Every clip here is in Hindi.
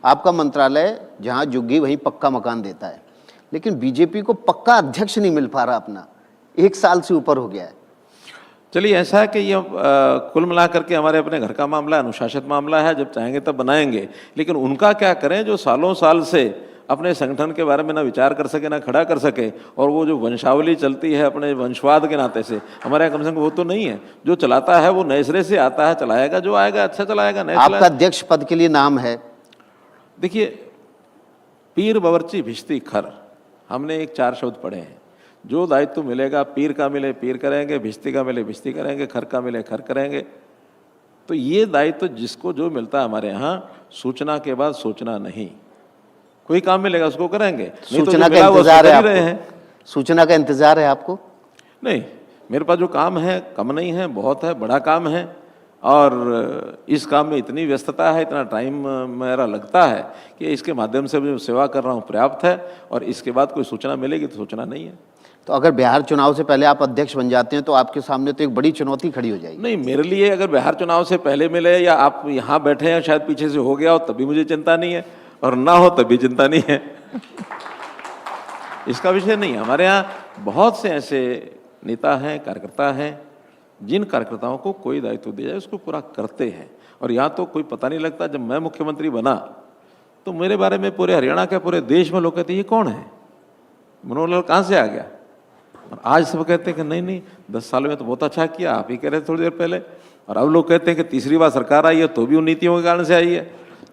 आपका मंत्रालय जहां झुग्गी वहीं पक्का मकान देता है, लेकिन बीजेपी को पक्का अध्यक्ष नहीं मिल पा रहा अपना, 1 साल से ऊपर हो गया है। चलिए, ऐसा है कि ये कुल मिलाकर के हमारे अपने घर का मामला, अनुशासित मामला है, जब चाहेंगे तब बनाएंगे। लेकिन उनका क्या करें जो सालों साल से अपने संगठन के बारे में ना विचार कर सके, ना खड़ा कर सके, और वो जो वंशावली चलती है अपने वंशवाद के नाते से, हमारे यहाँ कम से कम वो तो नहीं है। जो चलाता है वो नए सिरे से आता है, चलाएगा, जो आएगा अच्छा चलाएगा, नहीं आपका अध्यक्ष पद के लिए नाम है? देखिए, पीर बवर्ची भिश्ती खर, हमने एक 4 शब्द पढ़े हैं। जो दायित्व मिलेगा, पीर का मिले पीर करेंगे, भिश्ती का मिले भिश्ती करेंगे, खर का मिले खर करेंगे। तो ये दायित्व जिसको जो मिलता है हमारे यहाँ, सूचना के बाद सोचना नहीं, कोई काम मिलेगा उसको करेंगे, नहीं तो सूचना का इंतजार है आपको? सूचना का इंतजार है आपको? नहीं, मेरे पास जो काम है कम नहीं है, बहुत है, बड़ा काम है, और इस काम में इतनी व्यस्तता है, इतना टाइम मेरा लगता है कि इसके माध्यम से जो सेवा कर रहा हूँ पर्याप्त है, और इसके बाद कोई सूचना मिलेगी तो सूचना नहीं है। तो अगर बिहार चुनाव से पहले आप अध्यक्ष बन जाते हैं तो आपके सामने तो एक बड़ी चुनौती खड़ी हो जाएगी। नहीं, मेरे लिए अगर बिहार चुनाव से पहले मिले, या आप यहाँ बैठे हैं शायद पीछे से हो गया हो, तभी मुझे चिंता नहीं है, और ना हो तभी चिंता नहीं है। इसका विषय नहीं है। हमारे यहाँ बहुत से ऐसे नेता हैं, कार्यकर्ता हैं, जिन कार्यकर्ताओं को कोई दायित्व दिया जाए उसको पूरा करते हैं। और यहाँ तो कोई पता नहीं लगता, जब मैं मुख्यमंत्री बना तो मेरे बारे में पूरे हरियाणा के, पूरे देश में लोग कहते ये कौन है, मनोहर लाल कहाँ से आ गया। और आज सब कहते हैं कि नहीं नहीं, 10 साल में तो बहुत अच्छा किया, आप ही कह रहे थे थोड़ी देर पहले। और अब लोग कहते हैं कि तीसरी बार सरकार आई है तो भी उन नीतियों के कारण से आई है।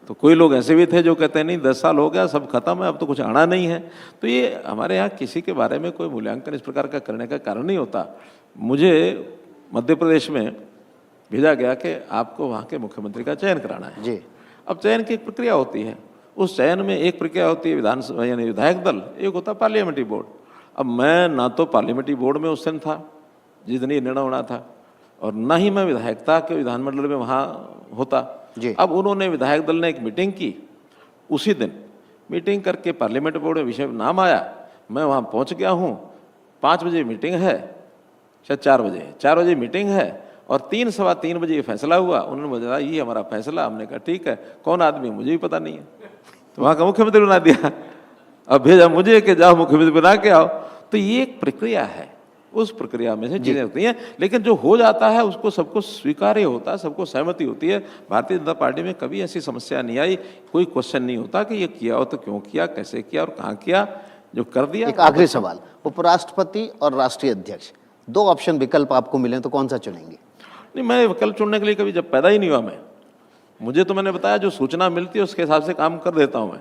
तो कोई लोग ऐसे भी थे जो कहते हैं नहीं 10 साल हो गया, सब खत्म है, अब तो कुछ आना नहीं है। तो ये हमारे यहाँ किसी के बारे में कोई मूल्यांकन इस प्रकार का करने का कारण नहीं होता। मुझे मध्य प्रदेश में भेजा गया कि आपको वहाँ के मुख्यमंत्री का चयन कराना है जी। अब चयन की एक प्रक्रिया होती है, उस चयन में एक प्रक्रिया होती है विधानसभा यानी विधायक दल, एक होता है पार्लियामेंट्री बोर्ड। अब मैं ना तो पार्लियामेंट्री बोर्ड में उस दिन था जिस दिन ये निर्णय होना था, और ना ही मैं विधायकता के विधानमंडल में वहाँ होता जी। अब उन्होंने विधायक दल ने एक मीटिंग की, उसी दिन मीटिंग करके पार्लियामेंट बोर्ड में विषय नाम आया, मैं वहाँ पहुँच गया हूँ। 5 बजे मीटिंग है, शायद 4 बजे मीटिंग है, और 3 सवा 3 बजे ये फैसला हुआ। उन्होंने बताया ये हमारा फैसला। हमने कहा ठीक है, कौन आदमी मुझे भी पता नहीं है, तो वहाँ का मुख्यमंत्री बना दिया। अब भेजा मुझे कि जाओ मुख्यमंत्री बना के आओ। तो ये एक प्रक्रिया है, उस प्रक्रिया में से चीजें होती हैं, लेकिन जो हो जाता है उसको सबको स्वीकार्य होता है, सबको सहमति होती है। भारतीय जनता पार्टी में कभी ऐसी समस्या नहीं आई, कोई क्वेश्चन नहीं होता कि ये किया हो तो क्यों किया, कैसे किया और कहाँ किया, जो कर दिया। एक आखिरी सवाल, उपराष्ट्रपति और राष्ट्रीय अध्यक्ष 2 ऑप्शन विकल्प आपको मिले तो कौन सा चुनेंगे? नहीं, मैं विकल्प चुनने के लिए कभी जब पैदा ही नहीं हुआ। मुझे तो मैंने बताया जो सूचना मिलती है उसके हिसाब से काम कर देता हूँ मैं।